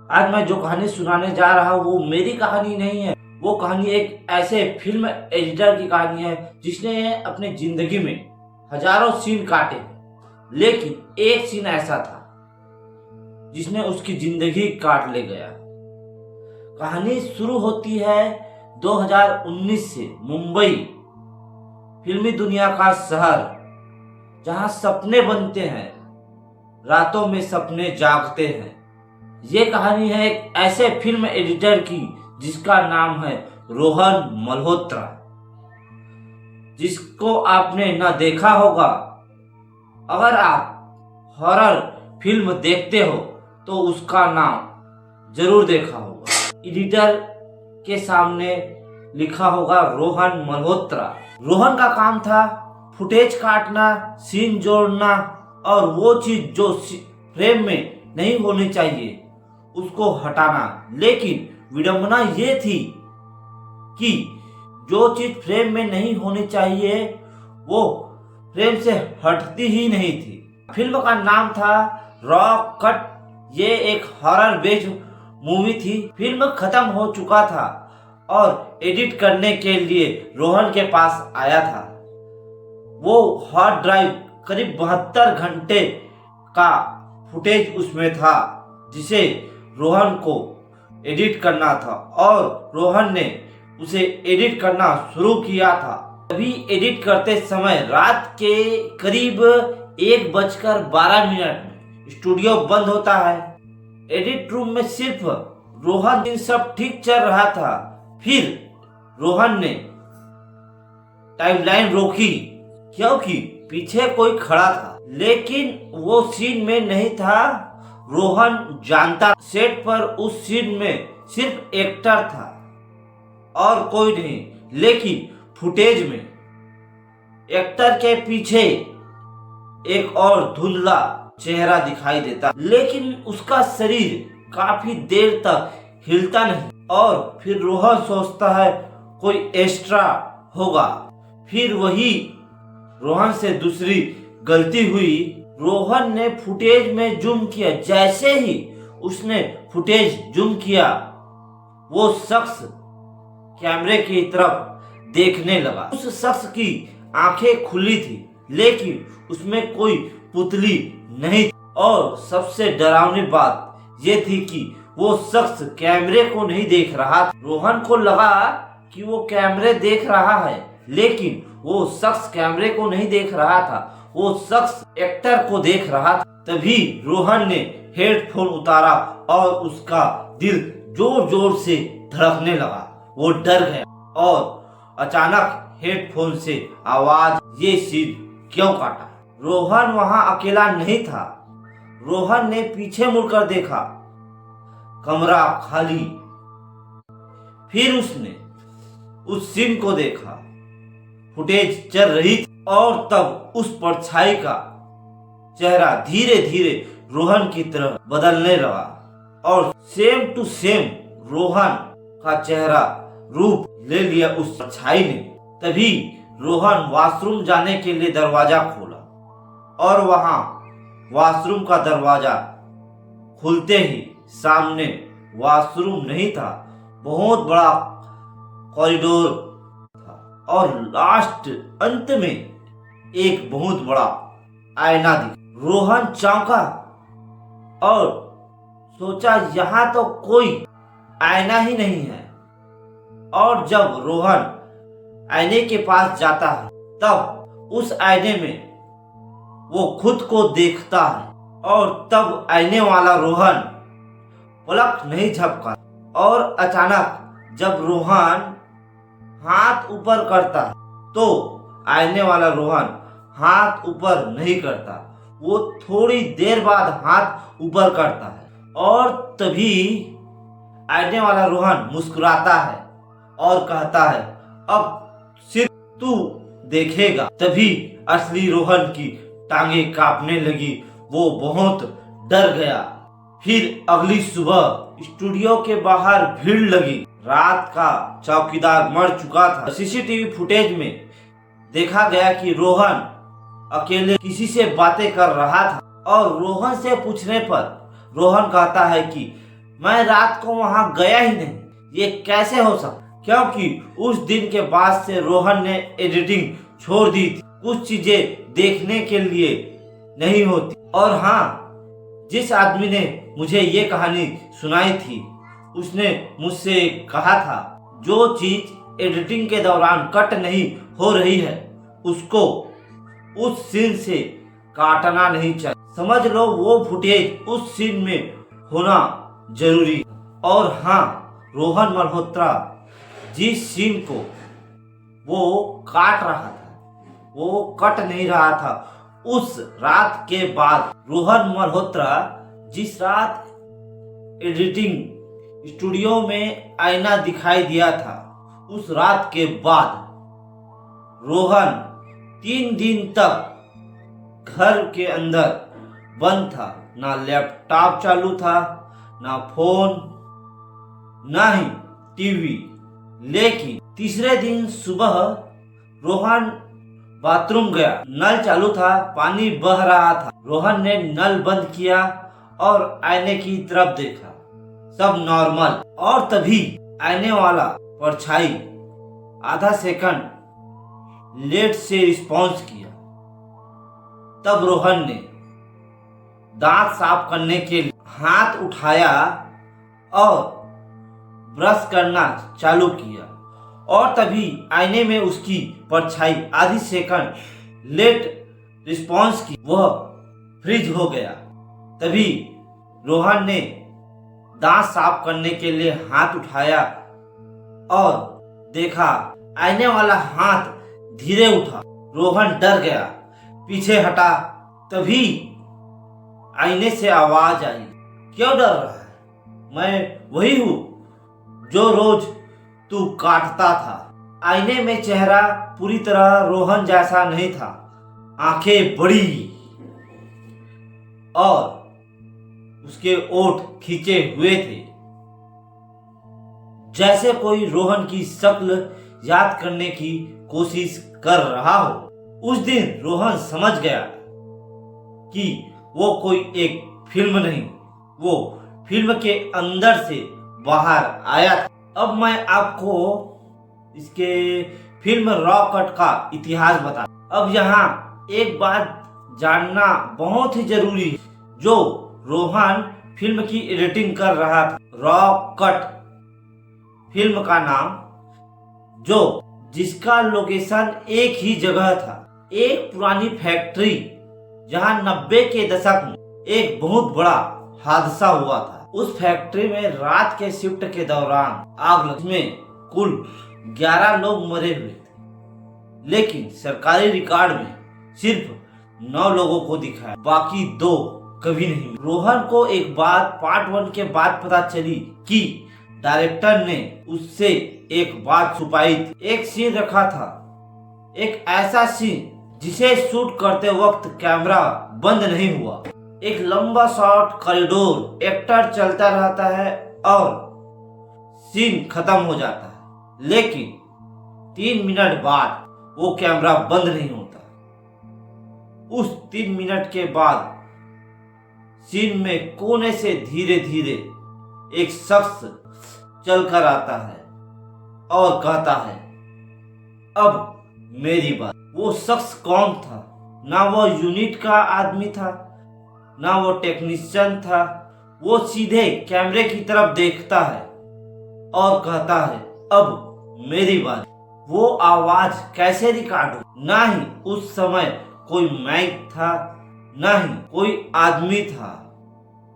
आज मैं जो कहानी सुनाने जा रहा हूँ वो मेरी कहानी नहीं है। वो कहानी एक ऐसे फिल्म एडिटर की कहानी है जिसने अपने जिंदगी में हजारों सीन काटे, लेकिन एक सीन ऐसा था जिसने उसकी जिंदगी काट ले गया। कहानी शुरू होती है 2019 से। मुंबई, फिल्मी दुनिया का शहर जहां सपने बनते हैं, रातों में सपने जागते हैं। ये कहानी है एक ऐसे फिल्म एडिटर की जिसका नाम है रोहन मल्होत्रा, जिसको आपने ना देखा होगा। अगर आप हॉरर फिल्म देखते हो तो उसका नाम जरूर देखा होगा। एडिटर के सामने लिखा होगा रोहन मल्होत्रा। रोहन का काम था फुटेज काटना, सीन जोड़ना और वो चीज जो फ्रेम में नहीं होनी चाहिए उसको हटाना। लेकिन विडंबना ये थी कि जो चीज फ्रेम में नहीं होनी चाहिए वो फ्रेम से हटती ही नहीं थी। फिल्म का नाम था रॉ कट। ये एक हॉरर बेस्ड मूवी थी। फिल्म खत्म हो चुका था और एडिट करने के लिए रोहन के पास आया था। वो हार्ड ड्राइव करीब 72 घंटे का फुटेज उसमें था जिसे रोहन को एडिट करना था और रोहन ने उसे एडिट करना शुरू किया था। अभी एडिट करते समय रात के करीब 1:12 में स्टूडियो बंद होता है। एडिट रूम में सिर्फ रोहन, इन सब ठीक चल रहा था। फिर रोहन ने टाइमलाइन रोकी क्योंकि पीछे कोई खड़ा था, लेकिन वो सीन में नहीं था। रोहन जानता सेट पर उस सीन में सिर्फ एक्टर था और कोई नहीं, लेकिन फुटेज में एक्टर के पीछे एक और धुंधला चेहरा दिखाई देता, लेकिन उसका शरीर काफी देर तक हिलता नहीं। और फिर रोहन सोचता है कोई एक्स्ट्रा होगा। फिर वही रोहन से दूसरी गलती हुई। रोहन ने फुटेज में जूम किया। जैसे ही उसने फुटेज जूम किया वो शख्स कैमरे की तरफ देखने लगा। उस शख्स की आंखें खुली थी लेकिन उसमें कोई पुतली नहीं थी। और सबसे डरावनी बात यह थी कि वो शख्स कैमरे को नहीं देख रहा था। रोहन को लगा कि वो कैमरे देख रहा है, लेकिन वो शख्स कैमरे को नहीं देख रहा था, वो शख्स एक्टर को देख रहा था। तभी रोहन ने हेडफोन उतारा और उसका दिल जोर जोर से धड़कने लगा। वो डर गया और अचानक हेडफोन से आवाज, ये सीन क्यों काटा? रोहन वहां अकेला नहीं था। रोहन ने पीछे मुड़कर देखा, कमरा खाली। फिर उसने उस सीन को देखा, फुटेज चल रही थी और तब उस परछाई का चेहरा धीरे धीरे रोहन की तरफ बदलने लगा और सेम टू सेम रोहन का चेहरा रूप ले लिया उस परछाई ने। तभी रोहन वॉशरूम जाने के लिए दरवाजा खोला और वहां वॉशरूम का दरवाजा खुलते ही सामने वॉशरूम नहीं था, बहुत बड़ा कॉरिडोर था और लास्ट अंत में एक बहुत बड़ा आईना दिखा। रोहन चौंका और सोचा यहाँ तो कोई आईना ही नहीं है। और जब रोहन आईने के पास जाता है तब उस आईने में वो खुद को देखता है और तब आईने वाला रोहन पलक नहीं झपका। और अचानक जब रोहन हाथ ऊपर करता है तो आईने वाला रोहन हाथ ऊपर नहीं करता। वो थोड़ी देर बाद हाथ ऊपर करता है और तभी आईने वाला रोहन मुस्कुराता है और कहता है, अब सिर्फ तू देखेगा। तभी असली रोहन की टांगे कांपने लगी। वो बहुत डर गया। फिर अगली सुबह स्टूडियो के बाहर भीड़ लगी। रात का चौकीदार मर चुका था। सीसीटीवी फुटेज में देखा गया कि रोहन अकेले किसी से बातें कर रहा था और रोहन से पूछने पर रोहन कहता है कि मैं रात को वहां गया ही नहीं, ये कैसे हो सकता? क्योंकि उस दिन के बाद से रोहन ने एडिटिंग छोड़ दी थी। कुछ चीजें देखने के लिए नहीं होती। और हाँ, जिस आदमी ने मुझे ये कहानी सुनाई थी उसने मुझसे कहा था जो चीज एडिटिंग के दौरान कट नहीं हो रही है उसको उस सीन से काटना नहीं चाहिए। समझ लो वो फुटेज उस सीन में होना जरूरी है। और हाँ, रोहन मल्होत्रा जिस सीन को वो काट रहा था वो कट नहीं रहा था। उस रात के बाद रोहन मल्होत्रा जिस रात एडिटिंग स्टूडियो में आईना दिखाई दिया था उस रात के बाद रोहन 3 दिन तक घर के अंदर बंद था। ना लैपटॉप चालू था, ना फोन, ना ही टीवी। लेकिन तीसरे दिन सुबह रोहन बाथरूम गया। नल चालू था, पानी बह रहा था। रोहन ने नल बंद किया और आईने की तरफ देखा, सब नॉर्मल। और तभी आईने वाला परछाई आधा सेकंड लेट से रिस्पॉन्स किया। तब रोहन ने दांत साफ करने के लिए हाथ उठाया और ब्रश करना चालू किया। और तभी आईने में उसकी परछाई आधी सेकंड लेट रिस्पॉन्स की, वह फ्रीज हो गया। तभी रोहन ने दांत साफ करने के लिए हाथ उठाया और देखा आईने वाला हाथ धीरे उठा। रोहन डर गया, पीछे हटा। तभी आईने से आवाज आई, क्यों डर रहा है? मैं वही हूं जो रोज तू काटता था। आईने में चेहरा पूरी तरह रोहन जैसा नहीं था। आंखें बड़ी और उसके ओठ खींचे हुए थे, जैसे कोई रोहन की शक्ल याद करने की कोशिश कर रहा हो। उस दिन रोहन समझ गया कि वो कोई एक फिल्म नहीं, वो फिल्म के अंदर से बाहर आया था। अब मैं आपको इसके फिल्म रॉ कट का इतिहास बता। अब यहाँ एक बात जानना बहुत ही जरूरी है। जो रोहन फिल्म की एडिटिंग कर रहा था, रॉ कट फिल्म का नाम, जो जिसका लोकेशन एक ही जगह था, एक पुरानी फैक्ट्री जहां 90 के दशक में एक बहुत बड़ा हादसा हुआ था। उस फैक्ट्री में रात के शिफ्ट के दौरान आग लगी, में कुल 11 लोग मरे हुए थे। लेकिन सरकारी रिकॉर्ड में सिर्फ 9 लोगों को दिखाया, बाकी 2 कभी नहीं। रोहन को एक बात पार्ट 1 के बाद पता चली कि डायरेक्टर ने उससे एक बात छुपाई थी। एक सीन रखा था, एक ऐसा सीन जिसे शूट करते वक्त कैमरा बंद नहीं हुआ। एक लंबा शॉट कॉरिडोर, एक्टर चलता रहता है और सीन खत्म हो जाता है, लेकिन 3 मिनट बाद वो कैमरा बंद नहीं होता। उस 3 मिनट के बाद सीन में कोने से धीरे धीरे एक शख्स चलकर आता है और कहता है, अब मेरी बात। वो शख्स कौन था? ना वो यूनिट का आदमी था, ना वो टेक्नीशियन था। वो सीधे कैमरे की तरफ देखता है और कहता है, अब मेरी बात। वो आवाज कैसे रिकॉर्ड हो? ना ही उस समय कोई माइक था, ना ही कोई आदमी था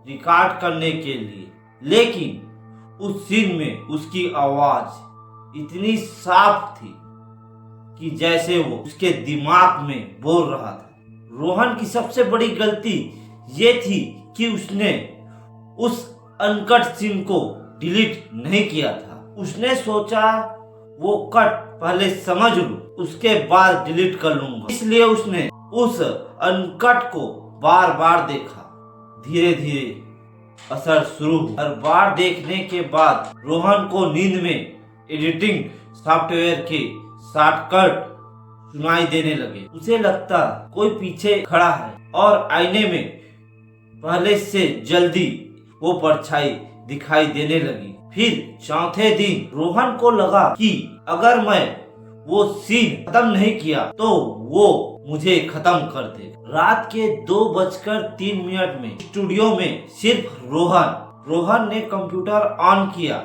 रिकॉर्ड करने के लिए। लेकिन उस सीन में उसकी आवाज इतनी साफ थी कि जैसे वो उसके दिमाग में बोल रहा था। रोहन की सबसे बड़ी गलती ये थी कि उसने उस अनकट सीन को डिलीट नहीं किया था। उसने सोचा वो कट पहले समझ लूं, उसके बाद डिलीट कर लूंगा। इसलिए उसने उस अनकट को बार बार देखा। धीरे धीरे असर शुरू हुआ। हर बार देखने के बाद रोहन को नींद में एडिटिंग सॉफ्टवेयर के शॉर्टकट सुनाई देने लगे। उसे लगता कोई पीछे खड़ा है और आईने में पहले से जल्दी वो परछाई दिखाई देने लगी। फिर चौथे दिन रोहन को लगा कि अगर मैं वो सीन खत्म नहीं किया तो वो मुझे खत्म कर दे। रात के 2:03 में स्टूडियो में सिर्फ रोहन ने कंप्यूटर ऑन किया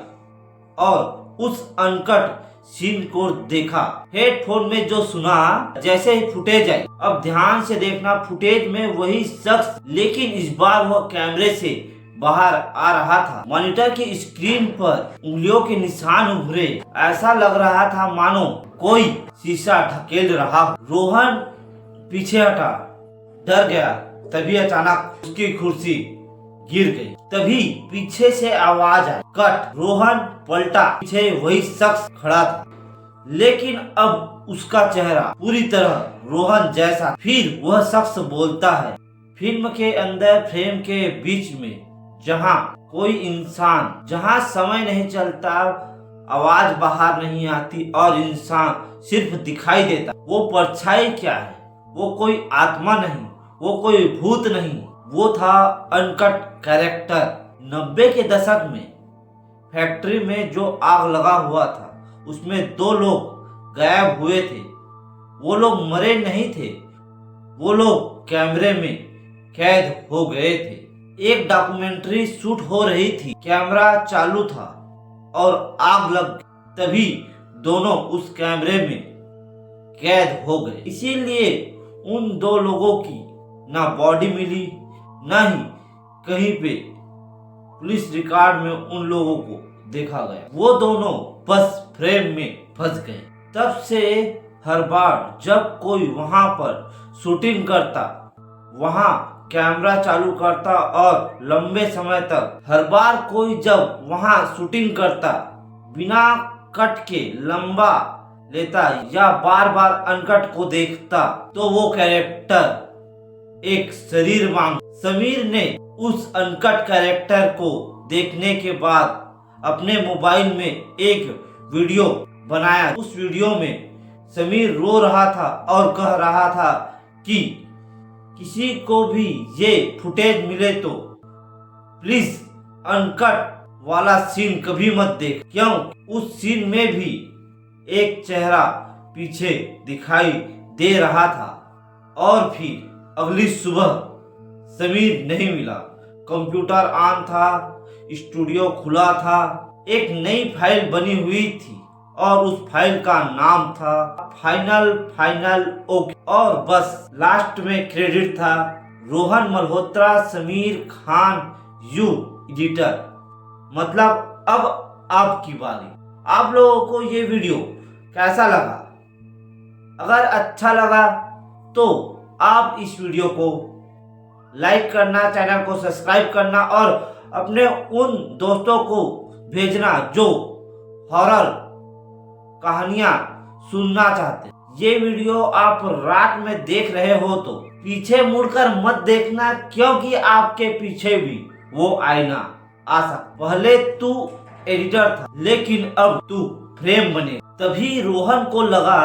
और उस अनकट सीन को देखा। हेडफोन में जो सुना जैसे ही फुटेज आई। अब ध्यान से देखना, फुटेज में वही शख्स, लेकिन इस बार वह कैमरे से बाहर आ रहा था। मॉनिटर की स्क्रीन पर उंगलियों के निशान उभरे। ऐसा लग रहा था मानो कोई शीशा ढकेल रहा। रोहन पीछे हटा, डर गया। तभी अचानक उसकी कुर्सी गिर गई। तभी पीछे से आवाज आई, कट। रोहन पलटा, पीछे वही शख्स खड़ा था, लेकिन अब उसका चेहरा पूरी तरह रोहन जैसा। फिर वह शख्स बोलता है, फिल्म के अंदर फ्रेम के बीच में जहाँ कोई इंसान, जहाँ समय नहीं चलता, आवाज बाहर नहीं आती और इंसान सिर्फ दिखाई देता, वो परछाई क्या है? वो कोई आत्मा नहीं, वो कोई भूत नहीं, वो था अनकट कैरेक्टर। 90 के दशक में फैक्ट्री में जो आग लगा हुआ था उसमें 2 लोग गायब हुए थे। वो लोग मरे नहीं थे, वो लोग कैमरे में कैद हो गए थे। एक डॉक्यूमेंट्री शूट हो रही थी, कैमरा चालू था और आग लग, तभी दोनों उस कैमरे में कैद हो गए। इसीलिए उन 2 लोगों की ना बॉडी मिली, ना ही कहीं पे पुलिस रिकॉर्ड में उन लोगों को देखा गया। वो दोनों बस फ्रेम में फंस गए। तब से हर बार जब कोई वहां पर शूटिंग करता, वहां कैमरा चालू करता और लंबे समय तक, हर बार कोई जब वहां शूटिंग करता, बिना कट के लंबा लेता या बार बार अनकट को देखता, तो वो कैरेक्टर एक शरीर मांग। समीर ने उस अनकट कैरेक्टर को देखने के बाद अपने मोबाइल में एक वीडियो बनाया। उस वीडियो में समीर रो रहा था और कह रहा था कि किसी को भी ये फुटेज मिले तो प्लीज अनकट वाला सीन कभी मत देख, क्यों उस सीन में भी एक चेहरा पीछे दिखाई दे रहा था। और फिर अगली सुबह समीर नहीं मिला। कंप्यूटर ऑन था, स्टूडियो खुला था, एक नई फाइल बनी हुई थी और उस फाइल का नाम था फाइनल ओके। और बस लास्ट में क्रेडिट था रोहन मल्होत्रा, समीर खान, यू एडिटर। मतलब अब आपकी बारी। आप लोगों को ये वीडियो कैसा लगा? अगर अच्छा लगा तो आप इस वीडियो को लाइक करना, चैनल को सब्सक्राइब करना और अपने उन दोस्तों को भेजना जो हॉरर कहानियां सुनना चाहते हैं। ये वीडियो आप रात में देख रहे हो तो पीछे मुड़कर मत देखना, क्योंकि आपके पीछे भी वो आईना आ सकता। पहले तू एडिटर था, लेकिन अब तू फ्रेम बने। तभी रोहन को लगा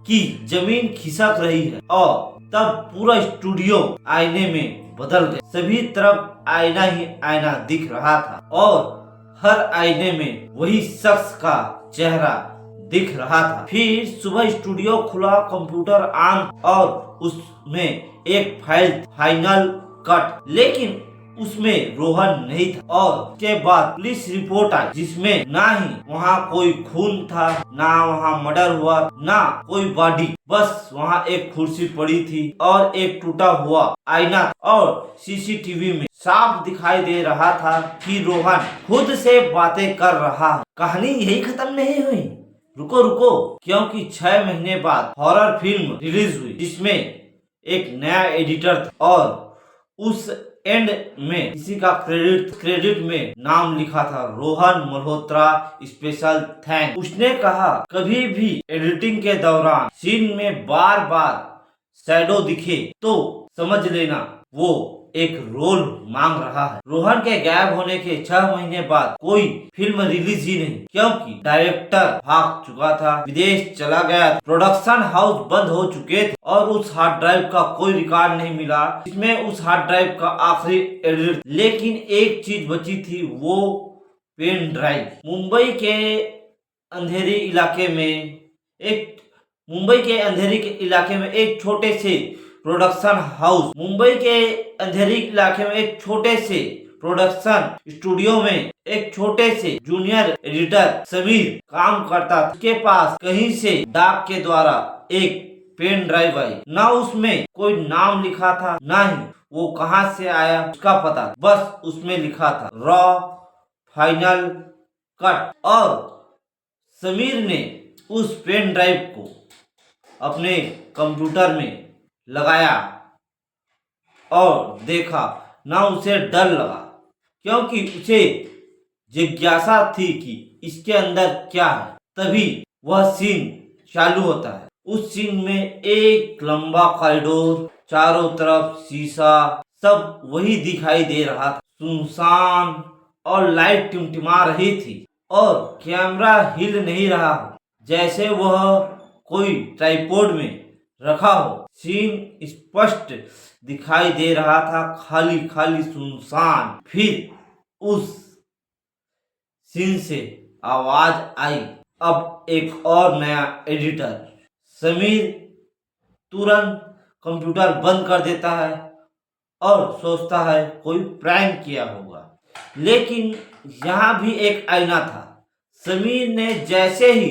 कि जमीन खिसक रही है और तब पूरा स्टूडियो आईने में बदल गया। सभी तरफ आईना ही आईना दिख रहा था और हर आईने में वही शख्स का चेहरा दिख रहा था। फिर सुबह स्टूडियो खुला, कंप्यूटर ऑन और उसमें एक फाइनल कट, लेकिन उसमें रोहन नहीं था। और उसके बाद पुलिस रिपोर्ट आई जिसमें ना ही वहाँ कोई खून था, ना वहाँ मर्डर हुआ, ना कोई बॉडी, बस वहाँ एक कुर्सी पड़ी थी और एक टूटा हुआ आईना और सीसीटीवी में साफ दिखाई दे रहा था कि रोहन खुद से बातें कर रहा है। कहानी यही खत्म नहीं हुई। रुको, क्योंकि 6 महीने बाद हॉरर फिल्म रिलीज हुई जिसमें एक नया एडिटर था और उस एंड में किसी का क्रेडिट में नाम लिखा था रोहन मल्होत्रा स्पेशल थैंक। उसने कहा कभी भी एडिटिंग के दौरान सीन में बार बार शैडो दिखे तो समझ लेना वो एक रोल मांग रहा है। रोहन के गायब होने के 6 महीने बाद कोई फिल्म रिलीज ही नहीं, क्योंकि डायरेक्टर भाग चुका था, विदेश चला गया, प्रोडक्शन हाउस बंद हो चुके थे और उस हार्ड ड्राइव का कोई रिकॉर्ड नहीं मिला इसमें उस हार्ड ड्राइव का आखिरी एडिट। लेकिन एक चीज बची थी, वो पेन ड्राइव। मुंबई के अंधेरी इलाके में एक छोटे से प्रोडक्शन स्टूडियो में एक छोटे से जूनियर एडिटर समीर काम करता था। उसके पास कहीं से डाक के द्वारा एक पेन ड्राइव आई। ना उसमें कोई नाम लिखा था, ना ही वो कहां से आया उसका पता, बस उसमें लिखा था रॉ फाइनल कट। और समीर ने उस पेन ड्राइव को अपने कंप्यूटर में लगाया और देखा। ना उसे डर लगा, क्योंकि उसे जिज्ञासा थी कि इसके अंदर क्या है। तभी वह सीन चालू होता है। उस सीन में एक लंबा कॉरिडोर, चारों तरफ शीशा, सब वही दिखाई दे रहा था, सुनसान, और लाइट टिमटिमा रही थी और कैमरा हिल नहीं रहा हो, जैसे वह कोई ट्राइपॉड में रखा हो। सीन स्पष्ट दिखाई दे रहा था, खाली खाली सुनसान। फिर उस सीन से आवाज आई, अब एक और नया एडिटर। समीर तुरंत कंप्यूटर बंद कर देता है और सोचता है कोई प्रैंक किया होगा। लेकिन यहाँ भी एक आईना था। समीर ने जैसे ही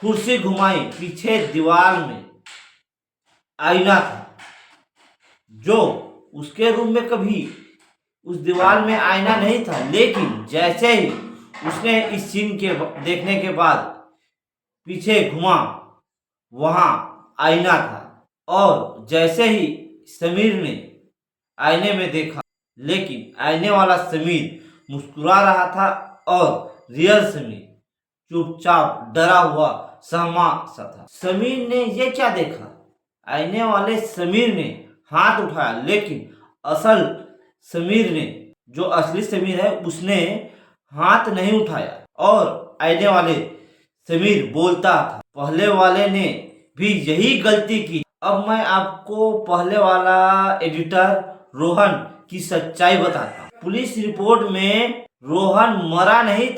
कुर्सी घुमाई, पीछे दीवार में आईना था, जो उसके रूम में कभी उस दीवार में आईना नहीं था। लेकिन जैसे ही उसने इस सीन के देखने के बाद पीछे घुमा, वहां आईना था। और जैसे ही समीर ने आईने में देखा, लेकिन आईने वाला समीर मुस्कुरा रहा था और रियल समीर चुपचाप डरा हुआ सहमा सा था। समीर ने ये क्या देखा? आईने वाले समीर ने हाथ उठाया, लेकिन असल समीर ने, जो असली समीर है, उसने हाथ नहीं उठाया। और आईने वाले समीर बोलता था, पहले वाले ने भी यही गलती की। अब मैं आपको पहले वाला एडिटर रोहन की सच्चाई बताता हूँ। पुलिस रिपोर्ट में रोहन मरा नहीं था,